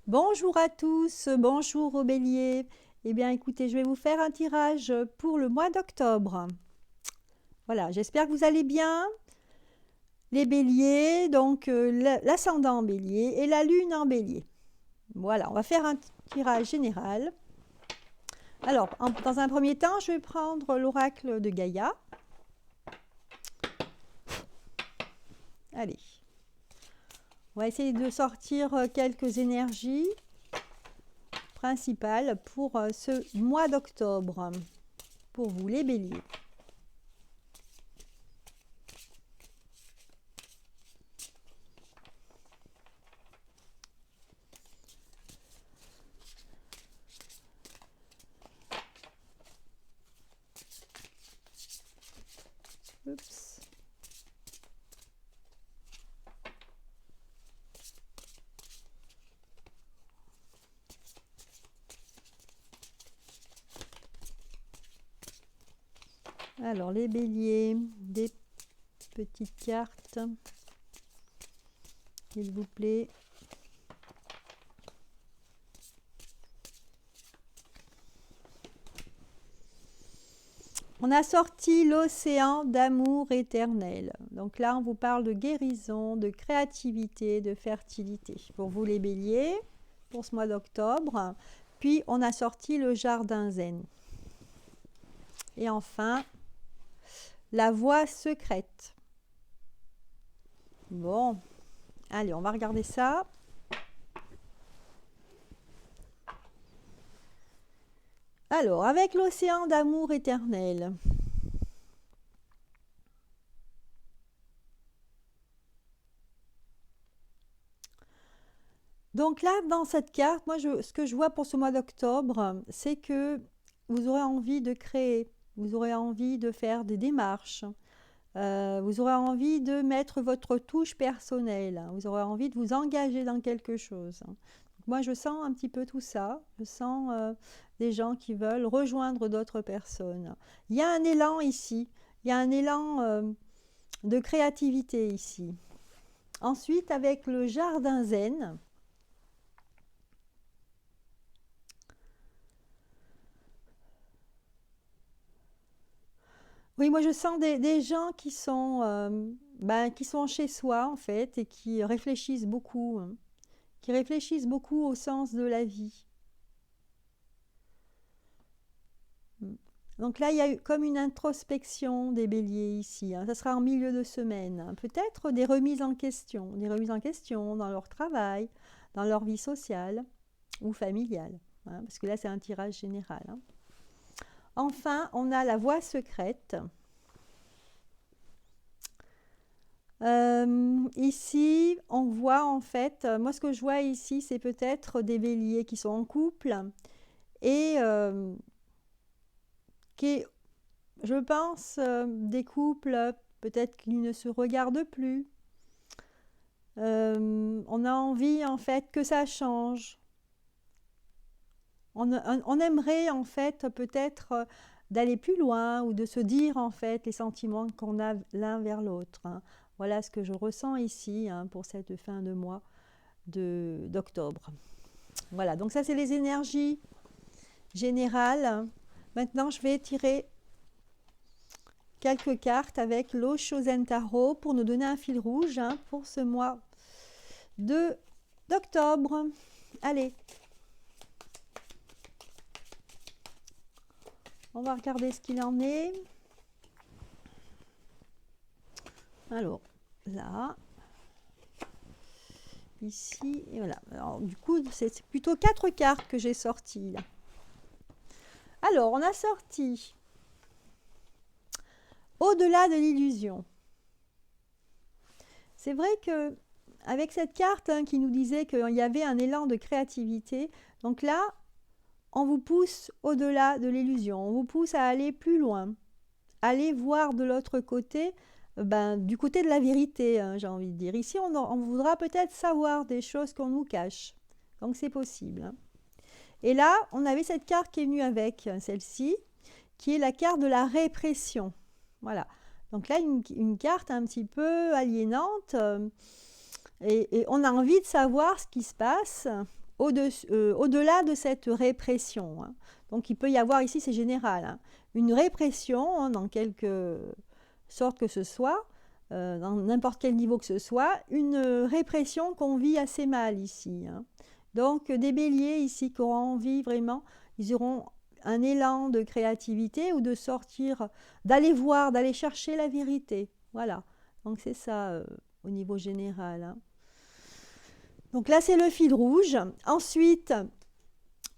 Bonjour à tous, bonjour aux béliers. Eh bien, écoutez, je vais vous faire un tirage pour le mois d'octobre. Voilà, j'espère que vous allez bien. Les béliers, donc l'ascendant en bélier et la lune en bélier. Voilà, on va faire un tirage général. Alors, dans un premier temps, je vais prendre l'oracle de Gaïa. Allez, on va essayer de sortir quelques énergies principales pour ce mois d'octobre, pour vous les béliers. Oups. Alors, les béliers, des petites cartes, s'il vous plaît. On a sorti l'océan d'amour éternel. Donc là, on vous parle de guérison, de créativité, de fertilité. Pour vous les béliers, pour ce mois d'octobre. Puis, on a sorti le jardin zen. Et enfin, la voie secrète. Bon, allez, on va regarder ça. Alors, avec l'océan d'amour éternel. Donc là, dans cette carte, moi, ce que je vois pour ce mois d'octobre, c'est que vous aurez envie de créer, vous aurez envie de faire des démarches, vous aurez envie de mettre votre touche personnelle, vous aurez envie de vous engager dans quelque chose. Moi, je sens un petit peu tout ça. Je sens des gens qui veulent rejoindre d'autres personnes. Il y a un élan ici. Il y a un élan de créativité ici. Ensuite, avec le jardin zen, oui, moi je sens des gens qui sont chez soi en fait et qui réfléchissent beaucoup, hein, qui réfléchissent beaucoup au sens de la vie. Donc là, il y a eu comme une introspection des béliers ici, hein. Ça sera en milieu de semaine, hein. Peut-être des remises en question dans leur travail, dans leur vie sociale ou familiale, hein, parce que là, c'est un tirage général, hein. Enfin, on a la voie secrète. Ici, on voit en fait, moi ce que je vois ici, c'est peut-être des béliers qui sont en couple et qui, je pense, des couples peut-être qu'ils ne se regardent plus. On a envie en fait que ça change. On aimerait en fait peut-être d'aller plus loin ou de se dire en fait les sentiments qu'on a l'un vers l'autre, hein. Voilà ce que je ressens ici, hein, pour cette fin de mois d'octobre. Voilà, donc ça c'est les énergies générales. Maintenant je vais tirer quelques cartes avec l'Oshozen Tarot pour nous donner un fil rouge, hein, pour ce mois d'octobre. Allez, on va regarder ce qu'il en est. Alors, là, ici, et voilà. Alors, du coup, c'est plutôt 4 cartes que j'ai sorties, là. Alors, on a sorti Au-delà de l'illusion. C'est vrai que avec cette carte, hein, qui nous disait qu'il y avait un élan de créativité, donc là, on vous pousse au-delà de l'illusion, on vous pousse à aller plus loin, aller voir de l'autre côté, du côté de la vérité, hein, j'ai envie de dire. Ici, on voudra peut-être savoir des choses qu'on nous cache, donc c'est possible, hein. Et là, on avait cette carte qui est venue avec celle-ci, qui est la carte de la répression. Voilà. Donc là, une carte un petit peu aliénante, et on a envie de savoir ce qui se passe au-delà de cette répression, hein. Donc il peut y avoir ici, c'est général, hein, une répression, hein, dans quelque sorte que ce soit, dans n'importe quel niveau que ce soit, une répression qu'on vit assez mal ici, hein. Donc des béliers ici qui auront envie vraiment, ils auront un élan de créativité ou de sortir, d'aller voir, d'aller chercher la vérité. Voilà. Donc c'est ça au niveau général, hein. Donc là, c'est le fil rouge. Ensuite,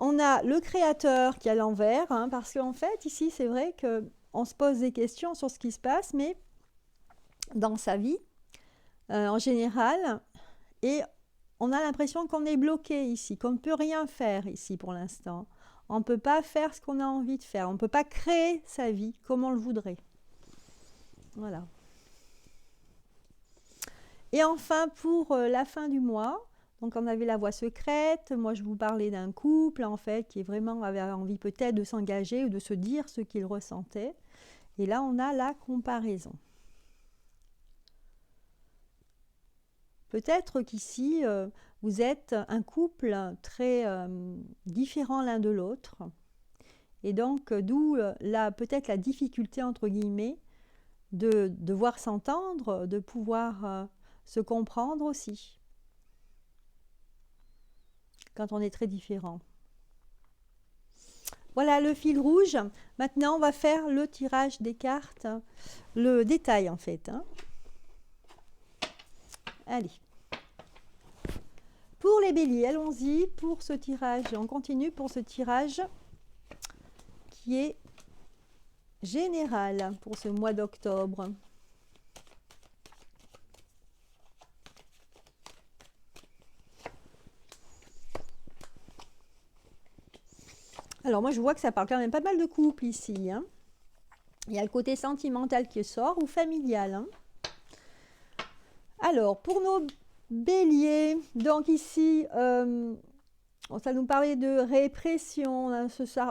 on a le créateur qui est à l'envers, hein, parce qu'en fait, ici, c'est vrai qu'on se pose des questions sur ce qui se passe, mais dans sa vie, en général, et on a l'impression qu'on est bloqué ici, qu'on ne peut rien faire ici pour l'instant. On ne peut pas faire ce qu'on a envie de faire. On ne peut pas créer sa vie comme on le voudrait. Voilà. Et enfin, pour la fin du mois, donc on avait la voie secrète. Moi, je vous parlais d'un couple, en fait, qui vraiment avait envie peut-être de s'engager ou de se dire ce qu'il ressentait. Et là, on a la comparaison. Peut-être qu'ici, vous êtes un couple très différent l'un de l'autre. Et donc, d'où peut-être la difficulté, entre guillemets, de devoir s'entendre, de pouvoir se comprendre aussi, quand on est très différent. Voilà le fil rouge. Maintenant, on va faire le tirage des cartes, le détail en fait, hein. Allez. Pour les béliers, allons-y pour ce tirage. On continue pour ce tirage qui est général pour ce mois d'octobre. Alors moi je vois que ça parle quand même pas mal de couples ici, hein. Il y a le côté sentimental qui sort ou familial, hein. Alors pour nos béliers, donc ici ça nous parlait de répression,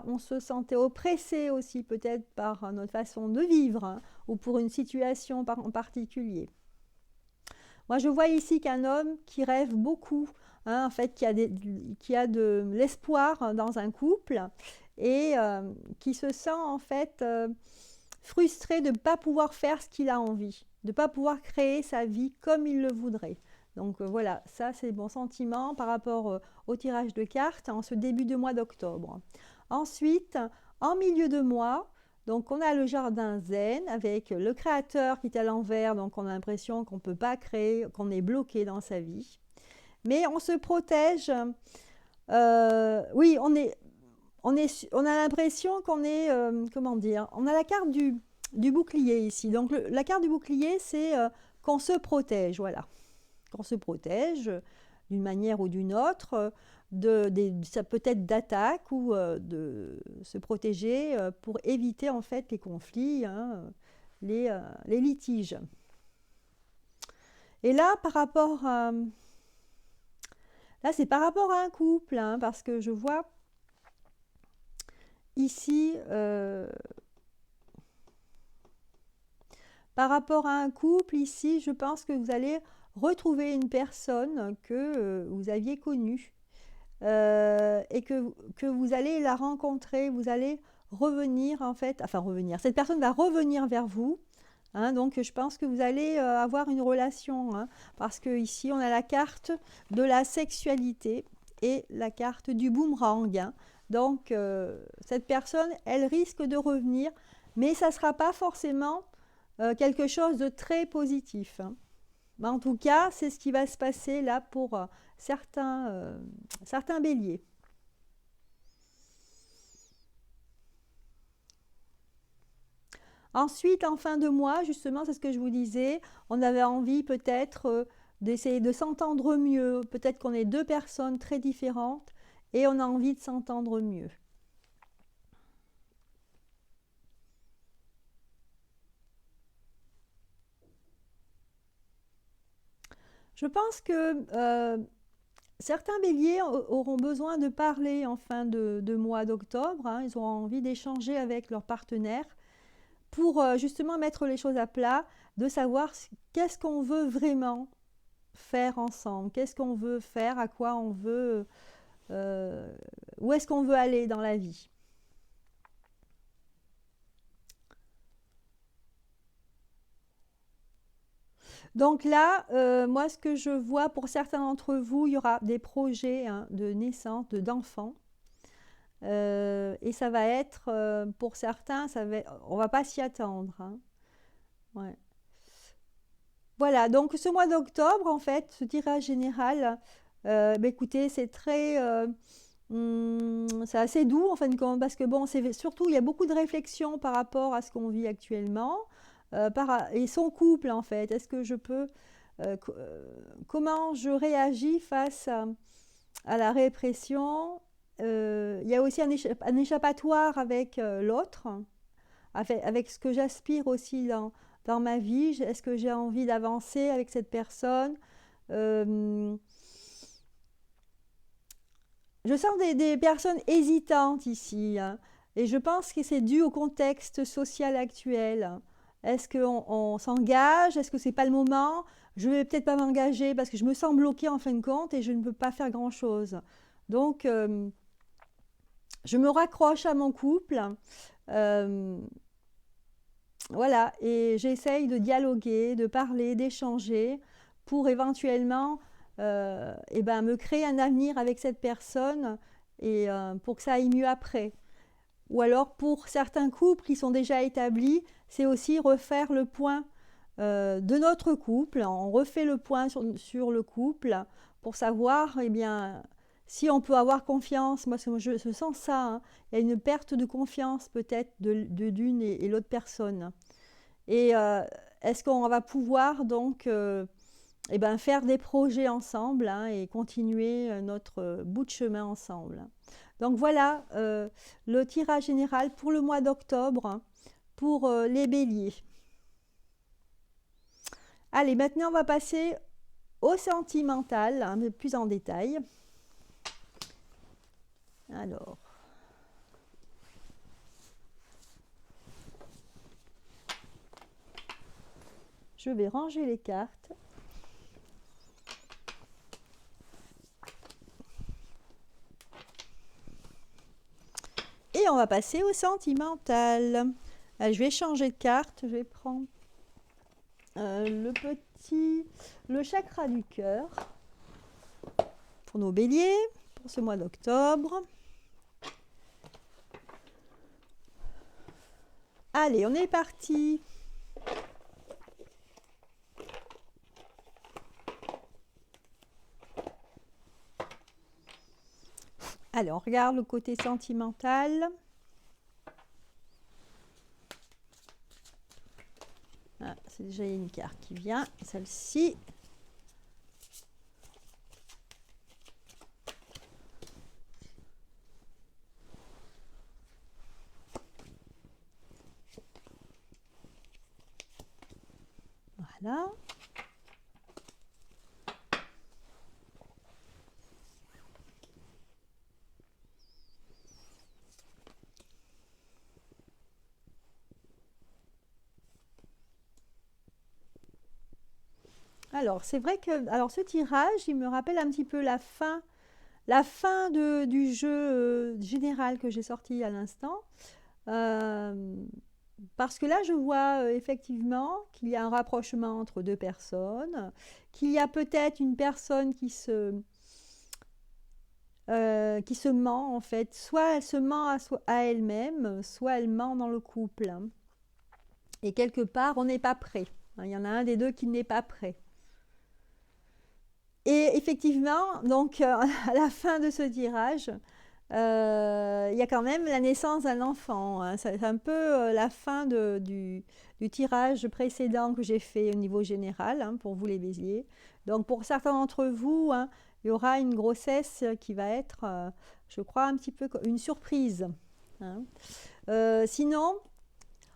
on se sentait oppressé aussi peut-être par notre façon de vivre, hein, ou pour une situation en particulier. Moi je vois ici qu'un homme qui rêve beaucoup, hein, en fait qui a de l'espoir dans un couple et qui se sent en fait frustré de ne pas pouvoir faire ce qu'il a envie, de ne pas pouvoir créer sa vie comme il le voudrait. Donc voilà, ça c'est mon sentiment par rapport au tirage de cartes en ce début de mois d'octobre. Ensuite, en milieu de mois, donc on a le jardin zen avec le créateur qui est à l'envers, donc on a l'impression qu'on ne peut pas créer, qu'on est bloqué dans sa vie. Mais on se protège, oui, on a l'impression qu'on est, comment dire, on a la carte du bouclier ici. Donc la carte du bouclier, c'est qu'on se protège, voilà. Qu'on se protège d'une manière ou d'une autre, ça peut être d'attaque ou de se protéger pour éviter en fait les conflits, hein, les litiges. Et là, c'est par rapport à un couple, hein, parce que je vois ici, par rapport à un couple, ici, je pense que vous allez retrouver une personne que vous aviez connue et que vous allez la rencontrer, vous allez revenir en fait, enfin revenir, cette personne va revenir vers vous, hein, donc je pense que vous allez avoir une relation, hein, parce que ici on a la carte de la sexualité et la carte du boomerang, hein. Donc cette personne, elle risque de revenir, mais ça ne sera pas forcément quelque chose de très positif, hein. Mais en tout cas, c'est ce qui va se passer là pour certains béliers. Ensuite, en fin de mois, justement, c'est ce que je vous disais, on avait envie peut-être d'essayer de s'entendre mieux. Peut-être qu'on est deux personnes très différentes et on a envie de s'entendre mieux. Je pense que certains béliers auront besoin de parler en fin de mois d'octobre, hein. Ils auront envie d'échanger avec leur partenaire pour justement mettre les choses à plat, de savoir qu'est-ce qu'on veut vraiment faire ensemble, qu'est-ce qu'on veut faire, à quoi on veut euh, où est-ce qu'on veut aller dans la vie. Donc là, moi, ce que je vois pour certains d'entre vous, il y aura des projets hein, de naissance d'enfants. Et ça va être, pour certains, on va pas s'y attendre. Hein. Ouais. Voilà, donc ce mois d'octobre, en fait, ce tirage général, bah, écoutez, c'est assez doux en fin de compte, parce que bon, c'est surtout, il y a beaucoup de réflexions par rapport à ce qu'on vit actuellement, et son couple, en fait. Est-ce que je peux, comment je réagis face à la répression? Il y a aussi un échappatoire avec l'autre, avec ce que j'aspire aussi dans ma vie. Est-ce que j'ai envie d'avancer avec cette personne? Euh, je sens des personnes hésitantes ici, hein, et je pense que c'est dû au contexte social actuel. Est-ce qu'on s'engage? Est-ce que c'est pas le moment? Je vais peut-être pas m'engager parce que je me sens bloquée en fin de compte et je ne peux pas faire grand-chose. Donc, je me raccroche à mon couple. euh, Voilà, et j'essaye de dialoguer, de parler, d'échanger pour éventuellement eh ben, me créer un avenir avec cette personne et pour que ça aille mieux après. Ou alors pour certains couples qui sont déjà établis, c'est aussi refaire le point de notre couple. On refait le point sur le couple pour savoir eh bien, si on peut avoir confiance. Moi, je sens ça. Hein. Il y a une perte de confiance peut-être de d'une et l'autre personne. Et est-ce qu'on va pouvoir donc eh ben, faire des projets ensemble hein, et continuer notre bout de chemin ensemble. Donc voilà le tirage général pour le mois d'octobre hein, pour les béliers. Allez, maintenant on va passer au sentimental, un peu plus en détail. Alors, je vais ranger les cartes. Et on va passer au sentimental. Allez, je vais changer de carte. Je vais prendre le chakra du cœur pour nos béliers pour ce mois d'octobre. Allez, on est parti. Allez, on regarde le côté sentimental. Ah, c'est déjà une carte qui vient, celle-ci. Voilà. Alors, c'est vrai que ce tirage, il me rappelle un petit peu la fin du jeu général que j'ai sorti à l'instant. Euh, Parce que là, je vois effectivement qu'il y a un rapprochement entre deux personnes, qu'il y a peut-être une personne qui se ment en fait. Soit elle se ment à elle-même, soit elle ment dans le couple. Hein. Et quelque part, on n'est pas prêt. Hein. Il y en a un des deux qui n'est pas prêt. Et effectivement, donc à la fin de ce tirage, il y a quand même la naissance d'un enfant. Hein. C'est un peu la fin du tirage précédent que j'ai fait au niveau général hein, pour vous les béliers. Donc pour certains d'entre vous, hein, il y aura une grossesse qui va être, je crois, un petit peu une surprise. Hein. Sinon,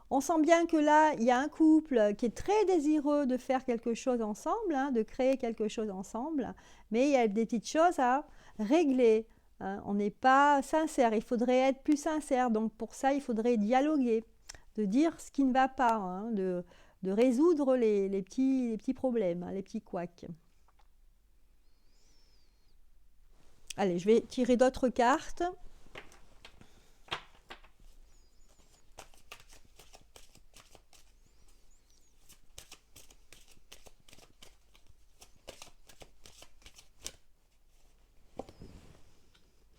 on sent bien que là, il y a un couple qui est très désireux de faire quelque chose ensemble, hein, de créer quelque chose ensemble, mais il y a des petites choses à régler. Hein. On n'est pas sincère, il faudrait être plus sincère. Donc pour ça, il faudrait dialoguer, de dire ce qui ne va pas, hein, de résoudre les petits problèmes, hein, les petits couacs. Allez, je vais tirer d'autres cartes.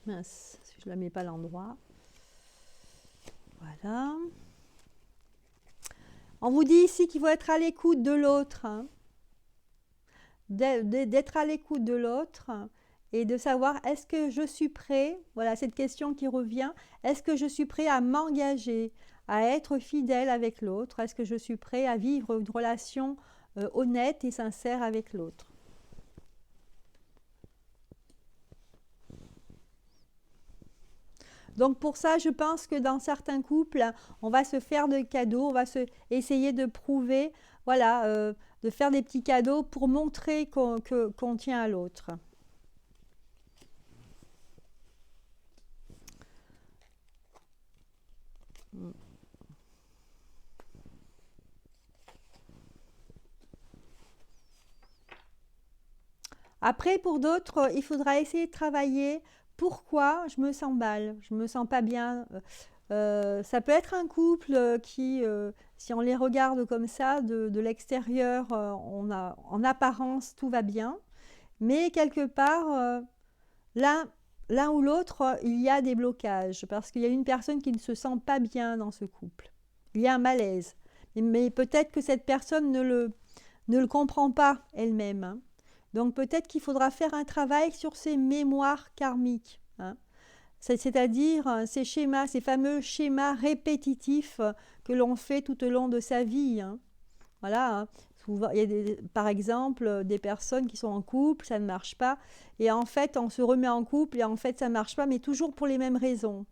Mince, je ne la mets pas à l'endroit. Voilà. On vous dit ici qu'il faut être à l'écoute de l'autre. Hein. D'être à l'écoute de l'autre et de savoir est-ce que je suis prêt, voilà cette question qui revient, est-ce que je suis prêt à m'engager, à être fidèle avec l'autre, est-ce que je suis prêt à vivre une relation honnête et sincère avec l'autre. Donc pour ça, je pense que dans certains couples, on va se faire des cadeaux, on va essayer de prouver, voilà, de faire des petits cadeaux pour montrer qu'on tient à l'autre. Après, pour d'autres, il faudra essayer de travailler. Pourquoi je me sens mal, je me sens pas bien. Ça peut être un couple qui, si on les regarde comme ça, de l'extérieur, en apparence, tout va bien. Mais quelque part, l'un ou l'autre, il y a des blocages parce qu'il y a une personne qui ne se sent pas bien dans ce couple. Il y a un malaise. Mais peut-être que cette personne ne le comprend pas elle-même. Hein. Donc peut-être qu'il faudra faire un travail sur ces mémoires karmiques. Hein. C'est-à-dire ces schémas, ces fameux schémas répétitifs que l'on fait tout au long de sa vie. Hein. Voilà. Hein. Souvent, il y a par exemple des personnes qui sont en couple, ça ne marche pas. Et en fait, on se remet en couple et en fait, ça ne marche pas, mais toujours pour les mêmes raisons.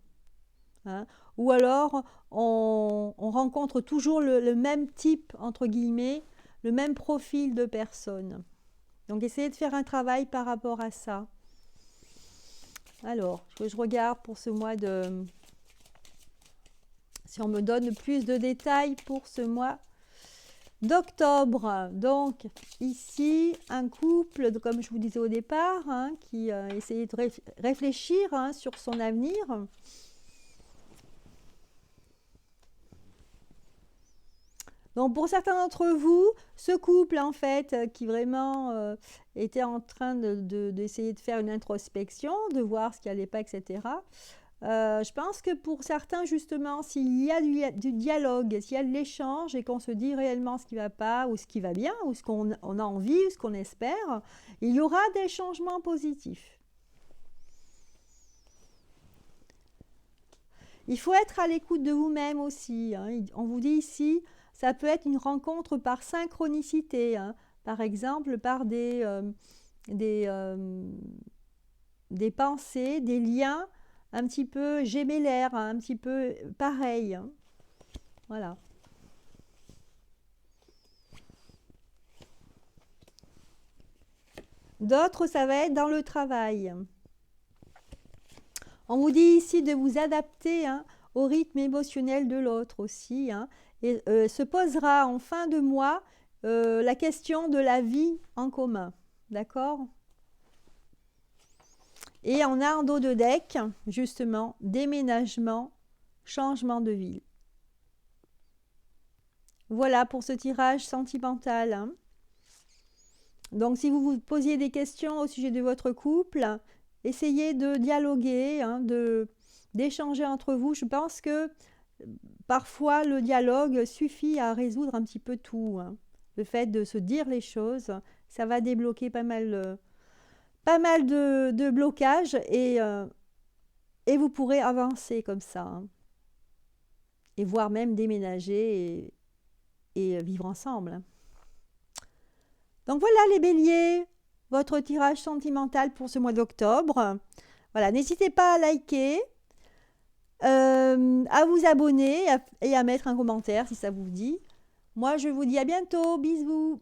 Hein. Ou alors, on rencontre toujours le même type, entre guillemets, le même profil de personne. Donc, essayez de faire un travail par rapport à ça. Alors, je regarde pour ce mois de... Si on me donne plus de détails pour ce mois d'octobre. Donc, ici, un couple, comme je vous disais au départ, hein, qui essayait de réfléchir hein, sur son avenir. Donc, pour certains d'entre vous, ce couple, en fait, qui vraiment était en train d'essayer de faire une introspection, de voir ce qui n'allait pas, etc., je pense que pour certains, justement, s'il y a du dialogue, s'il y a de l'échange et qu'on se dit réellement ce qui ne va pas ou ce qui va bien ou ce qu'on a envie ou ce qu'on espère, il y aura des changements positifs. Il faut être à l'écoute de vous-même aussi. Hein. On vous dit ici, ça peut être une rencontre par synchronicité, hein. Par exemple par des pensées, des liens un petit peu gémellaires, hein, un petit peu pareils. Hein. Voilà. D'autres, ça va être dans le travail. On vous dit ici de vous adapter hein, au rythme émotionnel de l'autre aussi. Hein, et se posera en fin de mois la question de la vie en commun. D'accord ? Et on a en dos de deck, justement, déménagement, changement de ville. Voilà pour ce tirage sentimental. Hein. Donc, si vous vous posiez des questions au sujet de votre couple, essayez de dialoguer, hein, d'échanger entre vous. Je pense que parfois, le dialogue suffit à résoudre un petit peu tout. Hein. Le fait de se dire les choses, ça va débloquer pas mal de blocages et vous pourrez avancer comme ça. Hein. Et voire même déménager et vivre ensemble. Hein. Donc voilà les béliers, votre tirage sentimental pour ce mois d'octobre. Voilà, n'hésitez pas à liker, à vous abonner et à mettre un commentaire si ça vous dit. Moi, je vous dis à bientôt. Bisous.